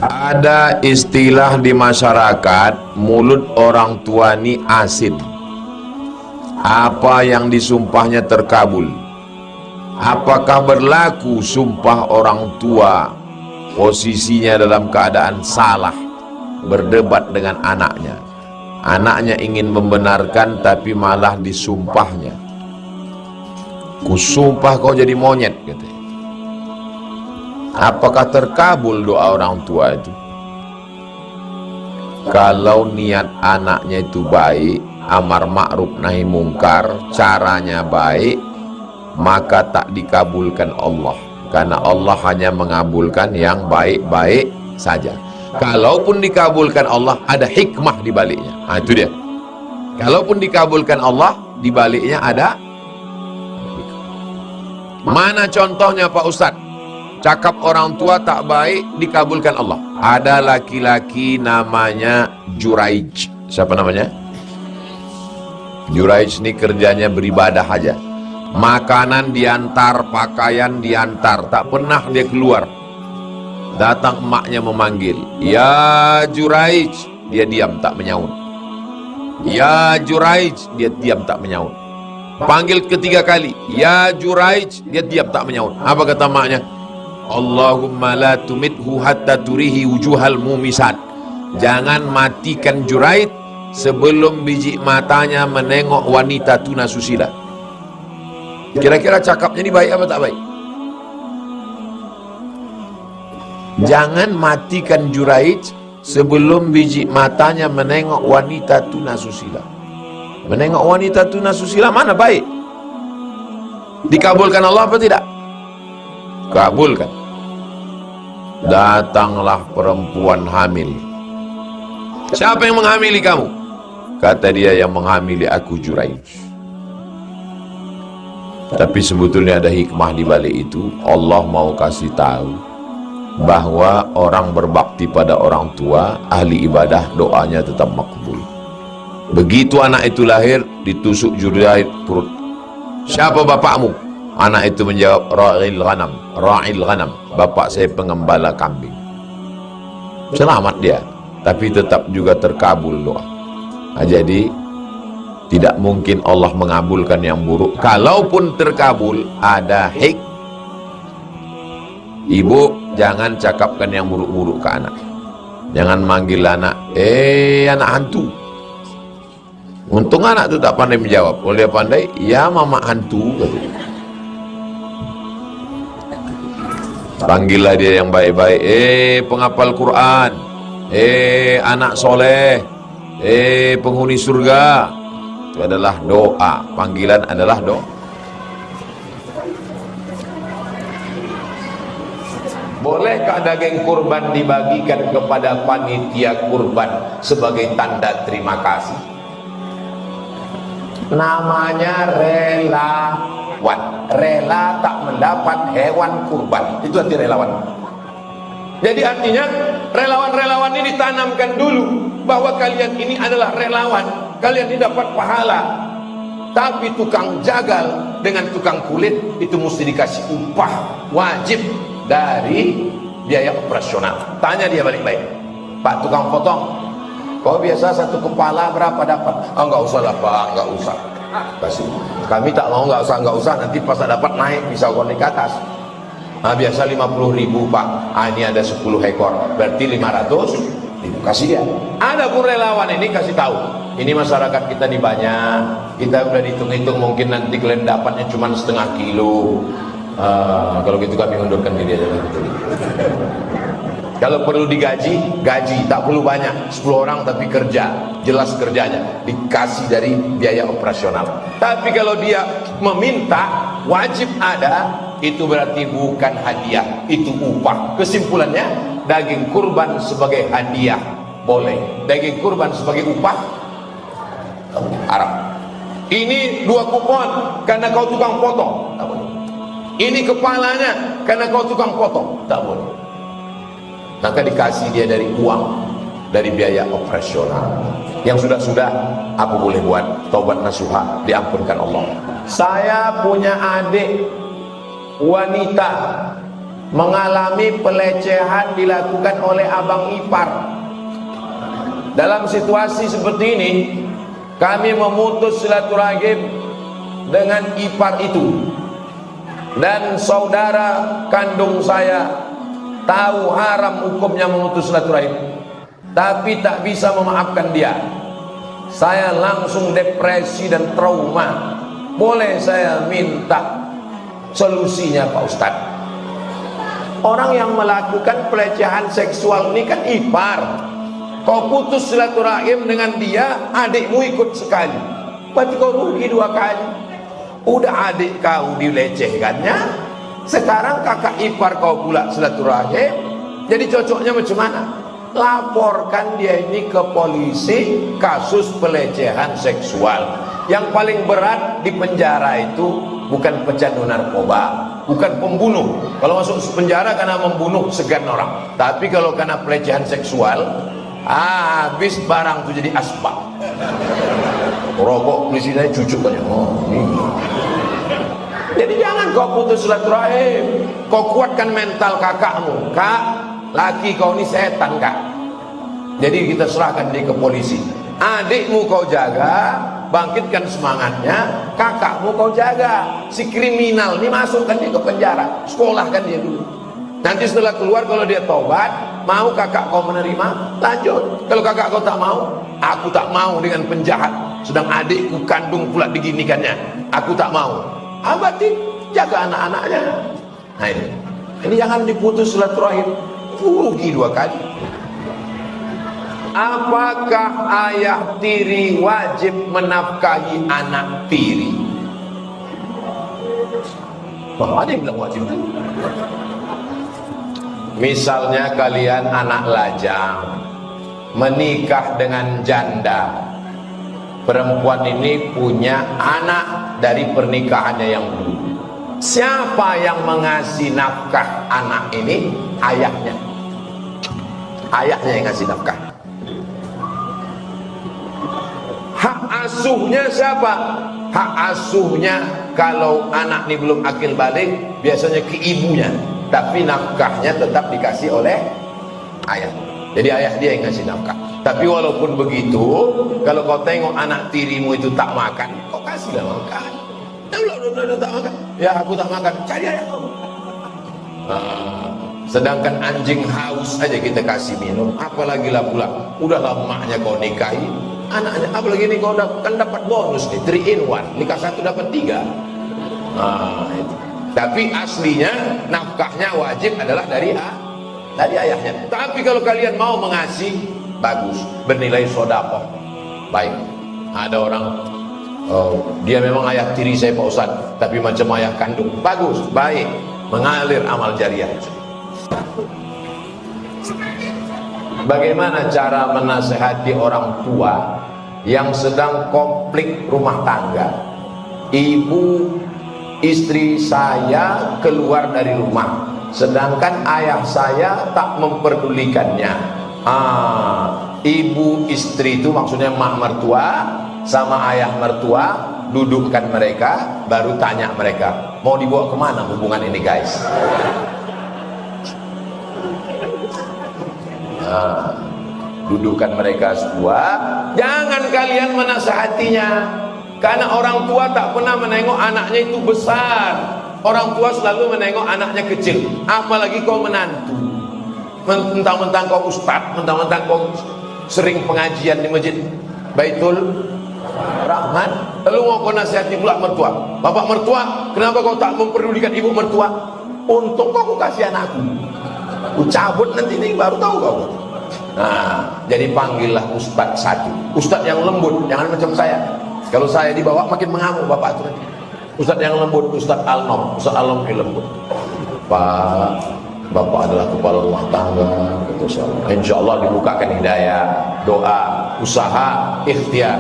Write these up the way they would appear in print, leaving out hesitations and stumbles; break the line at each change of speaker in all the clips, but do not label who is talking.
Ada istilah di masyarakat, mulut orang tua ni asin. Apa yang disumpahnya terkabul. Apakah berlaku sumpah orang tua posisinya dalam keadaan salah, berdebat dengan anaknya, anaknya ingin membenarkan tapi malah disumpahnya, kusumpah kau jadi monyet, katanya. Apakah terkabul doa orang tua itu? Kalau niat anaknya itu baik, amar ma'ruf nahi mungkar, caranya baik, maka tak dikabulkan Allah, karena Allah hanya mengabulkan yang baik-baik saja. Kalaupun dikabulkan Allah, ada hikmah di baliknya. Nah, itu dia. Kalaupun dikabulkan Allah, di baliknya ada. Mana contohnya Pak Ustadz? Cakap orang tua tak baik dikabulkan Allah. Ada laki-laki namanya Juraij. Siapa namanya? Juraij ini kerjanya beribadah aja. Makanan diantar, pakaian diantar, tak pernah dia keluar. Datang emaknya memanggil, ya Juraij, dia diam tak menyaut. Ya Juraij, dia diam tak menyaut. Panggil ketiga kali, ya Juraij, dia diam tak menyaut. Apa kata emaknya? Allahumma la tumithu hatta turihi wujuhal mumisat. Jangan matikan Juraij sebelum biji matanya menengok wanita tuna susila. Kira-kira cakapnya ini baik apa tak baik? Jangan matikan Juraij sebelum biji matanya menengok wanita tuna susila. Menengok wanita tuna susila mana baik? Dikabulkan Allah apa tidak? Kabulkan. Datanglah perempuan hamil. Siapa yang menghamili kamu? Kata dia, yang menghamili aku Juraij. Tapi sebetulnya ada hikmah di balik itu. Allah mau kasih tahu bahwa orang berbakti pada orang tua, ahli ibadah, doanya tetap makbul. Begitu anak itu lahir, ditusuk Juraij perut. Siapa bapakmu? Anak itu menjawab, ra'il ghanam, bapak saya pengembala kambing. Selamat dia, tapi tetap juga terkabul doa. Nah, jadi tidak mungkin Allah mengabulkan yang buruk. Kalaupun terkabul, ada Ibu jangan cakapkan yang buruk-buruk ke anak. Jangan manggil anak, anak hantu. Untung anak itu tak pandai menjawab. Kalau dia pandai, ya mama hantu. Panggillah dia yang baik-baik. Penghafal Quran, anak soleh, penghuni surga. Itu adalah doa. Panggilan adalah doa. Bolehkah daging kurban dibagikan kepada panitia kurban sebagai tanda terima kasih? Namanya relawan. Rela tak mendapat hewan kurban, itu arti relawan. Jadi artinya relawan-relawan ini ditanamkan dulu bahwa kalian ini adalah relawan, kalian ini dapat pahala. Tapi tukang jagal dengan tukang kulit itu mesti dikasih upah wajib dari biaya operasional. Tanya dia baik-baik, Pak tukang potong, kau biasa satu kepala berapa dapat? Oh, enggak usah lah Pak, enggak usah. Kasih. Kami tak mau, enggak usah, nanti pas dapat naik bisa konek ke atas. Nah, biasa 50.000 Pak. Ini ada 10 ekor, berarti 500.000. Kasih dia. Ada pun relawan ini kasih tahu, ini masyarakat kita nih banyak, kita udah dihitung-hitung mungkin nanti kalian dapatnya cuma setengah kilo. Kalau gitu kami undurkan diri aja. Kalau perlu digaji, gaji, tak perlu banyak, 10 orang tapi kerja, jelas kerjanya, dikasih dari biaya operasional. Tapi kalau dia meminta, wajib ada, itu berarti bukan hadiah, itu upah. Kesimpulannya, daging kurban sebagai hadiah boleh, daging kurban sebagai upah haram. Ini 2 kupon karena kau tukang potong, tak boleh. Ini kepalanya karena kau tukang potong, tak boleh. Maka dikasih dia dari uang, dari biaya operasional. Yang sudah-sudah aku boleh buat taubat nasuha, diampunkan Allah. Saya punya adik wanita mengalami pelecehan dilakukan oleh abang ipar. Dalam situasi seperti ini, kami memutus silaturahim dengan ipar itu, dan saudara kandung saya tahu haram hukumnya memutus silaturahim, tapi tak bisa memaafkan dia. Saya langsung depresi dan trauma. Boleh saya minta solusinya Pak Ustadz? Orang yang melakukan pelecehan seksual ini kan ipar. Kau putus silaturahim dengan dia, adikmu ikut sekali, berarti kau rugi 2 kali. Udah adik kau dilecehkannya, sekarang kakak ipar kau pula silaturahim. Jadi cocoknya macam mana? Laporkan dia ini ke polisi, kasus pelecehan seksual. Yang paling berat di penjara itu bukan pecandu narkoba, bukan pembunuh. Kalau masuk penjara karena membunuh segan orang, tapi kalau karena pelecehan seksual, habis barang itu jadi asbak. Rokok polisinya cucuk aja. Jadi jangan kau putus silaturahim, kau kuatkan mental kakakmu. Kak, laki kau ini setan kak. Jadi kita serahkan dia ke polisi. Adikmu kau jaga, bangkitkan semangatnya. Kakakmu kau jaga. Si kriminal ini masukkan dia ke penjara, sekolahkan dia dulu. Nanti setelah keluar, kalau dia tobat, mau kakak kau menerima, lanjut. Kalau kakak kau tak mau, aku tak mau dengan penjahat, sedang adikku kandung pula diginikannya, aku tak mau. Berarti jaga anak-anaknya. Nah ini jangan diputus silaturahim, rugi 2 kali. Apakah ayah tiri wajib menafkahi anak tiri? Ada yang bilang wajib. Misalnya kalian anak lajang menikah dengan janda, perempuan ini punya anak dari pernikahannya yang dulu. Siapa yang mengasih nafkah anak ini? Ayahnya. Ayahnya yang ngasih nafkah. Hak asuhnya siapa? Hak asuhnya kalau anak ini belum akil balik, biasanya ke ibunya, tapi nafkahnya tetap dikasih oleh ayah. Jadi ayah dia yang ngasih nafkah. Tapi walaupun begitu, kalau kau tengok anak tirimu itu tak makan, kau kasihlah makan. Udah tak makan. Ya aku tak makan, cari ayah kamu. Sedangkan anjing haus aja kita kasih minum, apalagi lah pula udah lamanya kau nikahi anaknya, apalagi ini kau kan dapat bonus nih, 3 in 1, nikah 1 dapat 3. Itu. Tapi aslinya nafkahnya wajib adalah dari ayahnya. Tapi kalau kalian mau mengasih, bagus, bernilai sedekah, baik. Ada orang, dia memang ayah tiri saya Pak Ustaz, tapi macam ayah kandung, bagus, baik, mengalir amal jariah. Bagaimana cara menasehati orang tua yang sedang konflik rumah tangga? Ibu istri saya keluar dari rumah, sedangkan ayah saya tak memperdulikannya. Ibu istri itu maksudnya mak mertua sama ayah mertua, dudukkan mereka, baru tanya mereka mau dibawa kemana hubungan ini guys. Dudukkan mereka semua, jangan kalian menasihatinya, karena orang tua tak pernah menengok anaknya itu besar. Orang tua selalu menengok anaknya kecil, apalagi kau menantu. Mentang-mentang kau ustaz, mentang-mentang kau sering pengajian di masjid Baitul Rahman, lalu mau kau nasihati pula mertua. Bapak mertua, kenapa kau tak memperdulikan ibu mertua? Untung kau kasih anakku, aku cabut nanti ini baru tahu kau. Nah, jadi panggillah ustaz satu, ustaz yang lembut, jangan macam saya. Kalau saya dibawa makin mengamuk bapak itu nanti. Ustaz yang lembut, Ustaz Al-Nom, Ustaz Al-Nom yang lembut. Pak, bapak adalah kepala rumah tangga, insya Allah dibukakan hidayah, doa, usaha, ikhtiar.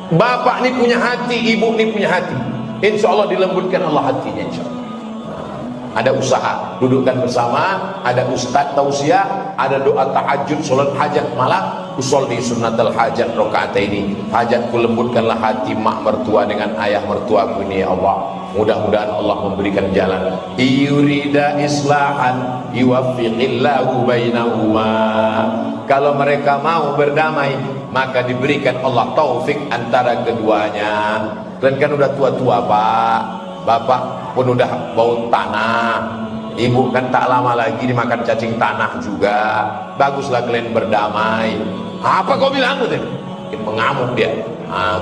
Bapak ini punya hati, ibu ini punya hati, insya Allah dilembutkan Allah hatinya, insya Allah. ada usaha, dudukkan bersama, ada ustadz tausiah, ada doa tahajud, sholat hajat malam, usolli sunnatal hajat rakaataini. Hajatku lembutkanlah hati mak mertua dengan ayah mertuaku ini ya Allah. Mudah-mudahan Allah memberikan jalan. Yurida islahan yuwaffiqillahu bainahuma. Kalau mereka mau berdamai, maka diberikan Allah taufik antara keduanya. Kalian kan udah tua-tua Pak, Bapak pun udah bau tanah, Ibu kan tak lama lagi dimakan cacing tanah juga. Baguslah kalian berdamai. Apa kau bilang tuh? Mengamuk dia.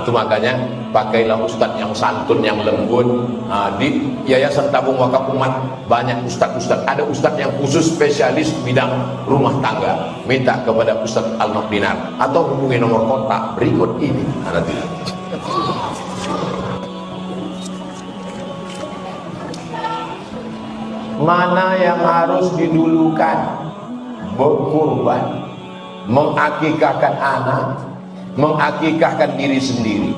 Itu makanya pakailah ustadz yang santun, yang lembut. Di Yayasan Tabung Wakaf Umat banyak ustadz-ustadz. Ada ustadz yang khusus spesialis bidang rumah tangga. Minta kepada Ustadz Al-Naqdinar atau hubungi nomor kontak berikut ini. Nanti. Mana yang harus didulukan? Berkurban, mengakikahkan anak, mengakikahkan diri sendiri.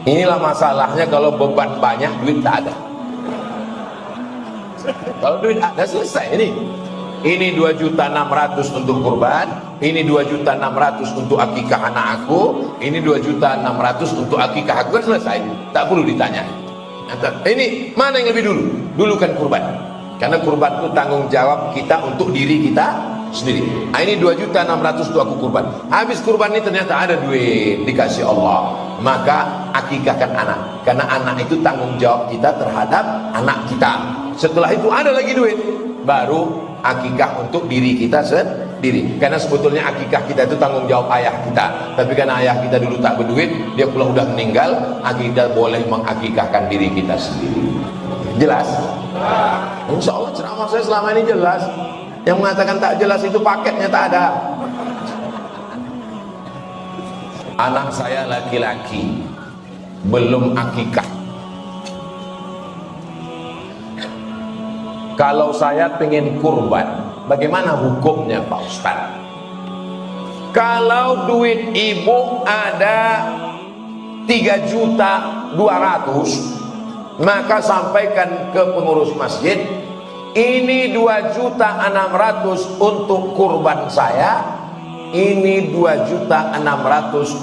Inilah masalahnya kalau beban banyak, duit tak ada. Kalau duit ada selesai ini. Ini 2.600.000 untuk kurban, ini 2.600.000 untuk akikah anak aku, ini 2.600.000 untuk akikah aku, kan selesai. Tak perlu ditanya. Ini mana yang lebih dulu? Dulukan kurban. Karena kurban itu tanggung jawab kita untuk diri kita sendiri. Ini 2.600.000 itu aku kurban. Habis kurban ini ternyata ada duit dikasih Allah, maka akikahkan anak. Karena anak itu tanggung jawab kita terhadap anak kita. Setelah itu ada lagi duit, baru akikah untuk diri kita sendiri. Karena sebetulnya akikah kita itu tanggung jawab ayah kita. Tapi karena ayah kita dulu tak berduit, dia pula udah meninggal, akikah boleh mengakikahkan diri kita sendiri. Jelas? Insya Allah ceramah saya selama ini jelas. Yang mengatakan tak jelas itu paketnya tak ada. Anak saya laki-laki belum akikah. Kalau saya pengen kurban, bagaimana hukumnya Pak Ustadz? Kalau duit ibu ada 3.200.000, maka sampaikan ke pengurus masjid, ini 2.600.000 untuk kurban saya, ini 2.600.000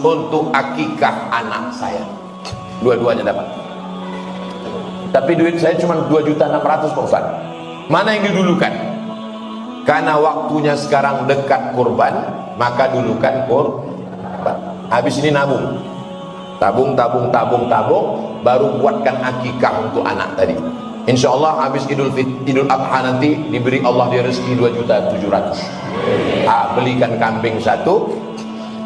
untuk akikah anak saya. Dua-duanya dapat. Tapi duit saya cuma 2.600.000 Pak Ustadz. Mana yang didulukan? Karena waktunya sekarang dekat kurban, maka dulukan kurban. Habis ini nabung, tabung, baru buatkan akikah untuk anak tadi. Insya Allah habis Idul Adha nanti diberi Allah dia rezeki 2.700.000. Belikan kambing satu.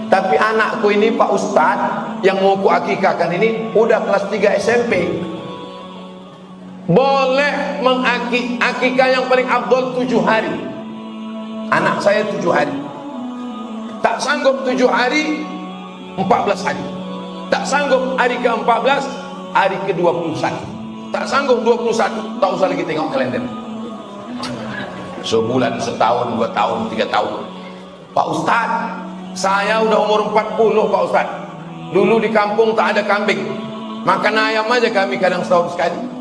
Tapi anakku ini Pak Ustadz yang mau ku akikahkan ini udah kelas 3 SMP. Boleh mengakikah yang paling afdol 7 hari. Anak saya 7 hari. Tak sanggup 7 hari, 14 hari. Tak sanggup hari ke-14, hari ke-21. Tak sanggup 21, tak usah lagi tengok kalender. Sebulan, setahun, 2 tahun, 3 tahun. Pak Ustadz, saya udah umur 40 Pak Ustadz. Dulu di kampung tak ada kambing, makan ayam aja kami kadang setahun sekali.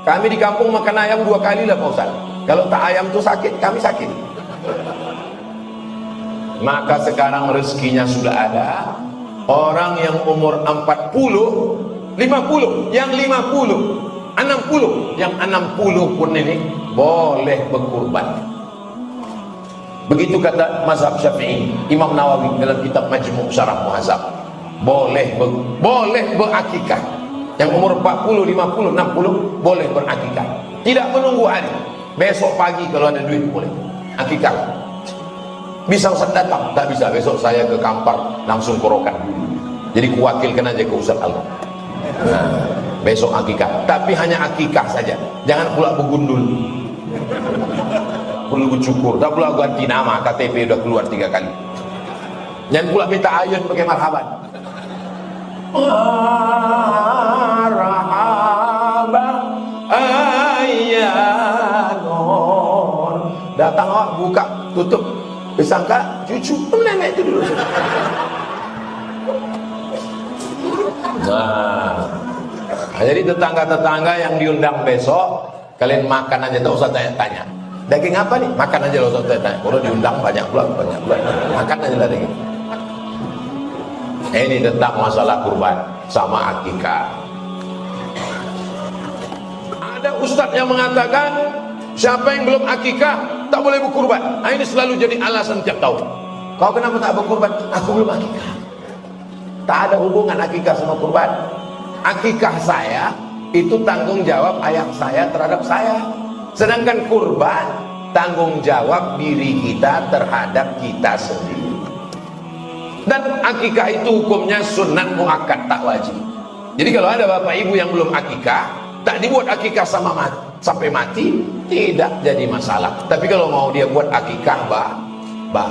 Kami di kampung makan ayam 2 kali lah Pak Ustaz. Kalau tak ayam tuh sakit, kami sakit. Maka sekarang rezekinya sudah ada. Orang yang umur 40, 50, yang 50, 60, yang 60 pun ini boleh berkurban. Begitu kata mazhab Syafi'i, Imam Nawawi dalam kitab Majmu' Syarah Muhadzab. Boleh berakikah. Yang umur 40, 50, 60 boleh berakikah. Tidak menunggu hari. Besok pagi kalau ada duit boleh akikah. Bisa Ustaz datang? Tak bisa. Besok saya ke Kampar langsung korokan. Jadi kuwakilkan aja ke Ustaz Allah. Besok akikah. Tapi hanya akikah saja. Jangan pula begundul. Perlu bercukur. Tak pula ganti nama. KTP udah keluar 3 kali. Jangan pula minta ayun pakai marhaban. Marhaban ayanon. Datang awak buka tutup, disangka cucu nenek itu dulu. Nah, jadi tetangga-tetangga yang diundang besok Kalian makan aja tak usah tanya-tanya. Daging apa nih? Makan aja loh, usah tanya. Kalau diundang banyak pula. Makan aja lah daging. Ini tentang masalah kurban sama akikah. Ada ustadz yang mengatakan siapa yang belum akikah tak boleh berkurban. Nah, ini selalu jadi alasan tiap tahun. Kau kenapa tak berkurban? Aku belum akikah. Tak ada hubungan akikah sama kurban. Akikah saya itu tanggung jawab ayah saya terhadap saya. Sedangkan kurban tanggung jawab diri kita terhadap kita sendiri. Dan akikah itu hukumnya sunat muakkad, tak wajib. Jadi kalau ada bapak ibu yang belum akikah, tak dibuat akikah sampai mati, tidak jadi masalah. Tapi kalau mau dia buat akikah, bah